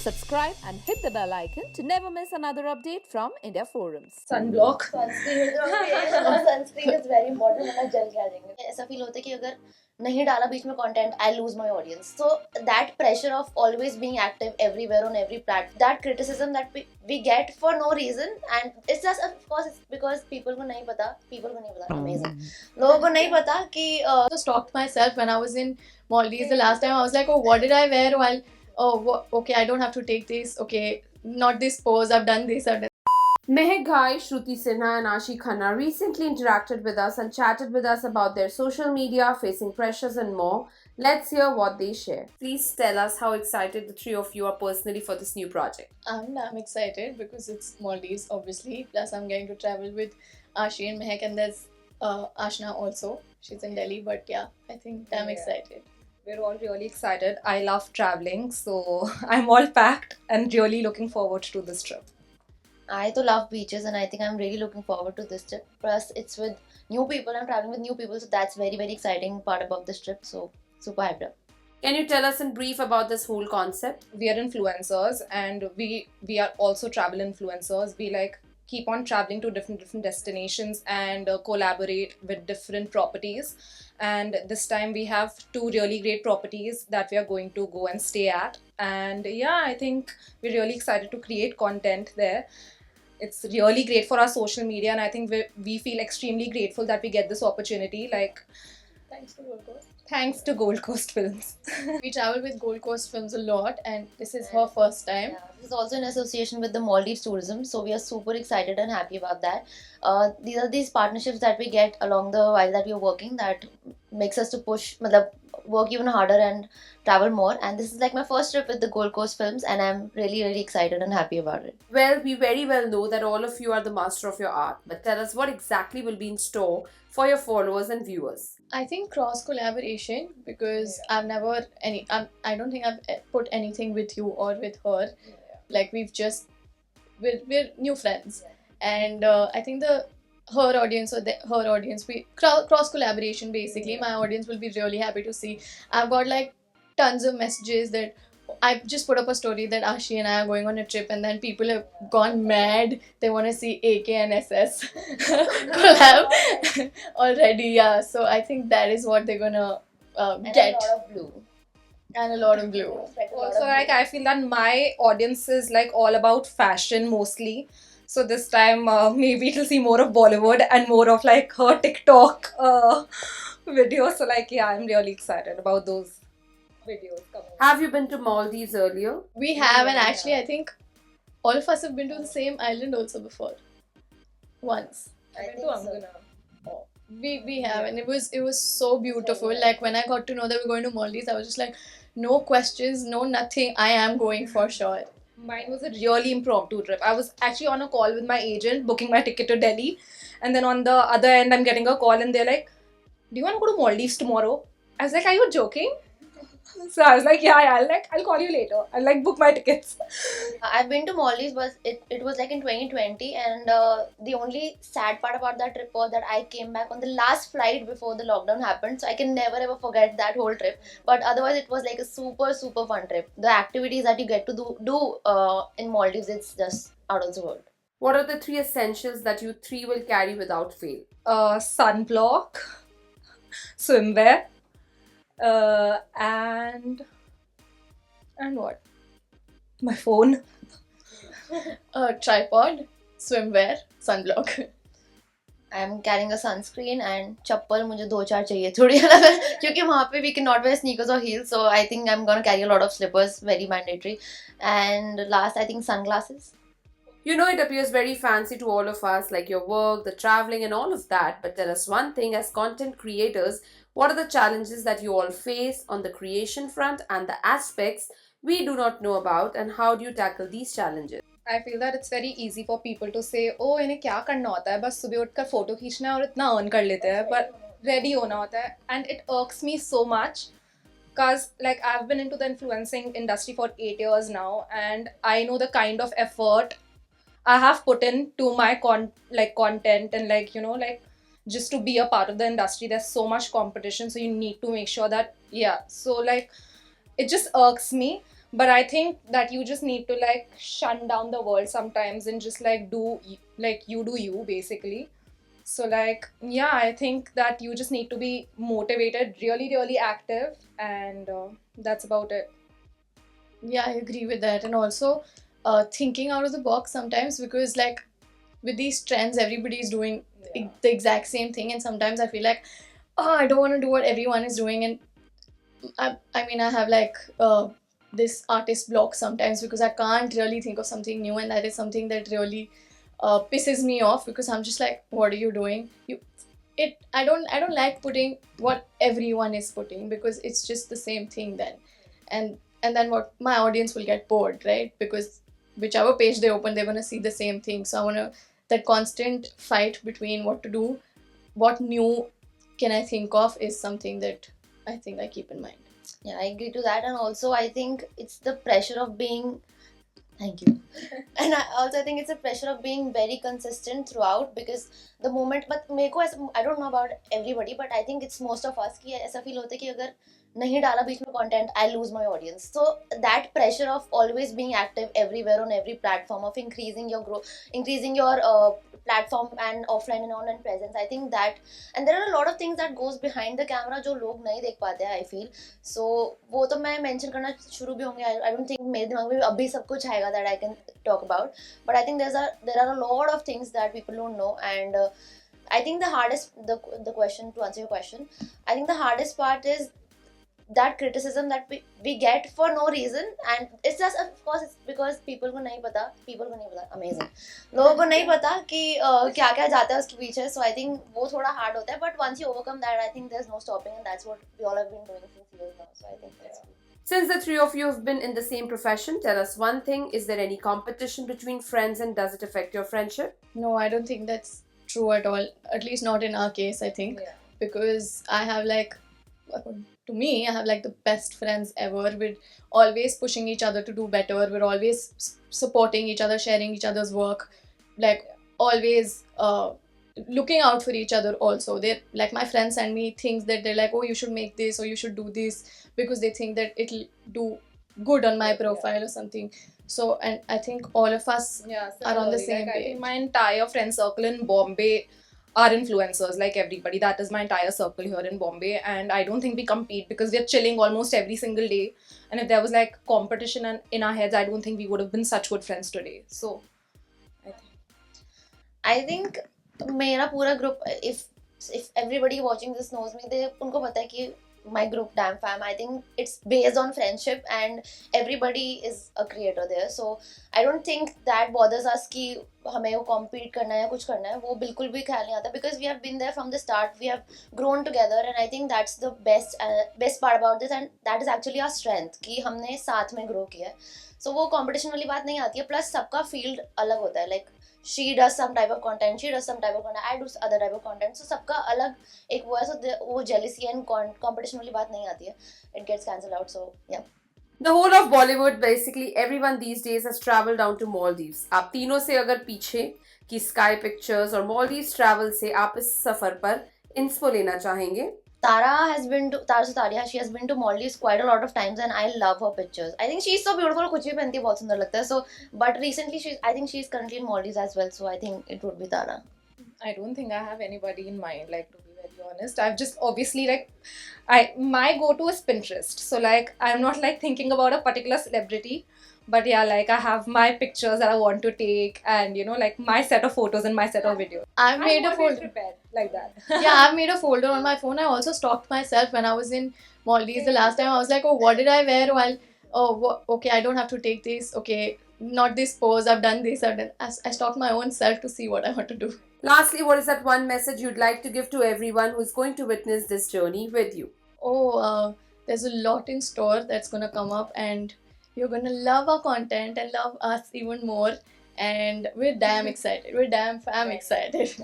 Subscribe and hit the bell icon to never miss another update from India Forums. Sunblock. Sunscreen is very important वरना जल जाएंगे. ऐसा feel होता है कि अगर नहीं डाला बीच में content I lose my audience. So that pressure of always being active everywhere on every platform, that criticism that we get for no reason, and it's just of course it's because people को नहीं पता. Amazing. लोगों को नहीं पता कि I stopped myself when I was in Maldives the last time. I was like, oh, what did I wear? While, okay, I don't have to take this. Okay, not this pose. I've done this. I've done. Mehak Ghai, Shruti Sinha, and Ashi Khanna recently interacted with us and chatted with us about their social media, facing pressures, and more. Let's hear what they share. Please tell us how excited the three of you are personally for this new project. I'm excited because it's Maldives, obviously. Plus, I'm going to travel with Ashi and Mehak, and there's Ashna also. She's in Delhi, but yeah, I think I'm excited. We're all really excited. I love traveling, so I'm all packed and really looking forward to this trip. I too love beaches, and I think I'm really looking forward to this trip. Plus, it's with new people. I'm traveling with new people, so that's very, very exciting part about this trip. So, super hyped up. Can you tell us in brief about this whole concept? We are influencers, and we are also travel influencers. We like keep on traveling to different destinations and collaborate with different properties. And this time we have two really great properties that we are going to go and stay at. And yeah, I think we're really excited to create content there. It's really great for our social media, and I think we feel extremely grateful that we get this opportunity. Like, Thanks to Gold Coast. thanks to Gold Coast Films. We travel with Gold Coast Films a lot, and this is her first time. Yeah, this is also in association with the Maldives Tourism, so we are super excited and happy about that. These are these partnerships that we get along the while that we are working that makes us to push, work even harder and travel more. And this is like my first trip with the Gold Coast Films, and I'm really, really excited and happy about it. Well, we very well know that all of you are the master of your art, but tell us what exactly will be in store for your followers and viewers. I think cross collaboration, because I've never I don't think I've put anything with you or with her. Like we're new friends, and I think her audience we cross collaboration basically. My audience will be really happy to see. I've got like tons of messages that I just put up a story that Ashi and I are going on a trip, and then people have gone mad. They want to see AK and SS collab already. Yeah, so I think that is what they're gonna And get, a lot of blue. and a lot of blue. Also, like, I feel that my audience is like all about fashion mostly. So this time maybe it'll see more of Bollywood and more of like her TikTok videos. So like, yeah, I'm really excited about those videos coming. Have you been to Maldives earlier? We have, and actually, I think all of us have been to the same island also before. Once. I went think to so. Amgana. We have, and it was so beautiful. Like when I got to know that we're going to Maldives, I was just like, no questions, no nothing. I am going for sure. Mine was a really impromptu trip. I was actually on a call with my agent, booking my ticket to Delhi. And then on the other end, I'm getting a call and they're like, do you want to go to Maldives tomorrow? I was like, are you joking? So I was like, yeah, I'll call you later. I'll like book my tickets. I've been to Maldives, but it was like in 2020, and the only sad part about that trip was that I came back on the last flight before the lockdown happened, so I can never ever forget that whole trip. But otherwise, it was like a super, super fun trip. The activities that you get to do in Maldives, it's just out of the world. What are the three essentials that you three will carry without fail? Sunblock, swimwear, and what? My phone. Tripod, swimwear, sunblock. I'm carrying a sunscreen and चप्पल मुझे 2-4 चाहिए थोड़ी अलग क्योंकि वहाँ पे we cannot wear sneakers or heels, so I think I'm gonna carry a lot of slippers, very mandatory. And last, I think sunglasses. You know, it appears very fancy to all of us, like your work, the traveling, and all of that. But tell us one thing, as content creators, what are the challenges that you all face on the creation front and the aspects we do not know about, and how do you tackle these challenges? I feel that it's very easy for people to say, oh, इन्हें क्या करना होता है, बस सुबह उठकर photo खींचना है और इतना earn कर लेते हैं, but ready होना होता है. And it irks me so much because like I've been into the influencing industry for 8 years now, and I know the kind of effort I have put in to my content, and like, you know, like just to be a part of the industry. There's so much competition, so you need to make sure that, yeah, so like it just irks me. But I think that you just need to like shun down the world sometimes and just like do like you do you basically. So like yeah, I think that you just need to be motivated, really active, and that's about it. Yeah, I agree with that. And also, thinking out of the box sometimes, because like with these trends, everybody is doing the exact same thing, and sometimes I feel like, oh, I don't want to do what everyone is doing, and I mean, I have like this artist block sometimes because I can't really think of something new, and that is something that really pisses me off because I'm just like, what are you doing? I don't like putting what everyone is putting because it's just the same thing then, and then what my audience will get bored, right? Because whichever page they open, they're gonna see the same thing. So I wanna that constant fight between what to do, what new can I think of is something that I think I keep in mind. Yeah, I agree to that. And also, I think it's the pressure of being. Thank you. And I think it's a pressure of being very consistent throughout because the moment. But मेरे को ऐसा I don't know about everybody, but I think it's most of us कि ऐसा feel होता है कि अगर नहीं डाला बीच में content, I lose my audience. So that pressure of always being active everywhere on every platform, of increasing your growth, increasing your platform and offline and online presence. I think that, and there are a lot of things that goes behind the camera जो लोग नहीं देख पाते हैं. I feel so वो तो मैं mention करना शुरू भी होंगे. I don't think मेरे दिमाग में अभी सब कुछ आएगा that I can talk about. But I think there are a lot of things that people don't know, and I think the question, to answer your question, I think the hardest part is that criticism that we get for no reason, and it's just, of course, it's because people को नहीं पता amazing लोगों को नहीं पता कि क्या क्या जाता है उसके पीछे. So I think वो थोड़ा hard होता है, but once you overcome that, I think there's no stopping, and that's what we all have been doing since years now. So I think that's good. Since the three of you have been in the same profession, tell us one thing. Is there any competition between friends, and does it affect your friendship? No, I don't think that's true at all. At least not in our case, I think. Yeah. Because I have like, to me, I have like the best friends ever. We're always pushing each other to do better. We're always supporting each other, sharing each other's work. Like, always looking out for each other also. They're like, my friends send me things that they're like, oh, you should make this or you should do this because they think that it'll do good on my profile or something. So, and I think all of us are on the same I page. think my entire friend circle in Bombay are influencers, like everybody. That is my entire circle here in Bombay, and I don't think we compete because we are chilling almost every single day. And if there was like competition in our heads, I don't think we would have been such good friends today. So, I think मेरा पूरा group, if everybody watching this knows me, they उनको पता है कि my group Damn Fam, I think it's based on friendship and everybody is a creator there. So I don't think that bothers us कि हमें वो compete करना है या कुछ करना है, वो बिल्कुल भी ख्याल नहीं आता because we have been there from the start. We have grown together, and I think that's the best part about this, and that is actually our strength कि हमने साथ में grow किया है. So वो competition वाली बात नहीं आती है. Plus सबका field अलग होता है. Like she does some type of content, she does some type of content, I do other type of content. So सबका अलग एक वो है. So वो jealousy and competition वाली बात नहीं आती है. It gets cancelled out. So yeah. The whole of Bollywood, basically everyone these days has traveled down to Maldives. आप तीनों से अगर पीछे की Sky Pictures और Maldives travel से आप इस सफर पर इंस्पो लेना चाहेंगे? Tara Sutaria, she has been to Maldives quite a lot of times, and I love her pictures. I think she's so beautiful. कुछ भी पहनती है बहुत सुंदर लगता है. So, but recently I think she's currently in Maldives as well. So I think it would be Tara. I don't think I have anybody in mind, like, to be very honest. I've just obviously like my go-to is Pinterest. So like I'm not like thinking about a particular celebrity, but yeah, like I have my pictures that I want to take, and you know, like my set of photos and my set of videos. I've made a I'm always folder. prepared like that. Yeah, I've made a folder on my phone. I also stalked myself when I was in Maldives the last time. I was like, oh, what did I wear while? Oh, okay, I don't have to take this. Okay, not this pose. I've done this. I stalked my own self to see what I want to do. Lastly, what is that one message you'd like to give to everyone who is going to witness this journey with you? Oh, there's a lot in store that's gonna come up, and you're gonna love our content and love us even more. And we're damn excited. We're damn fam excited.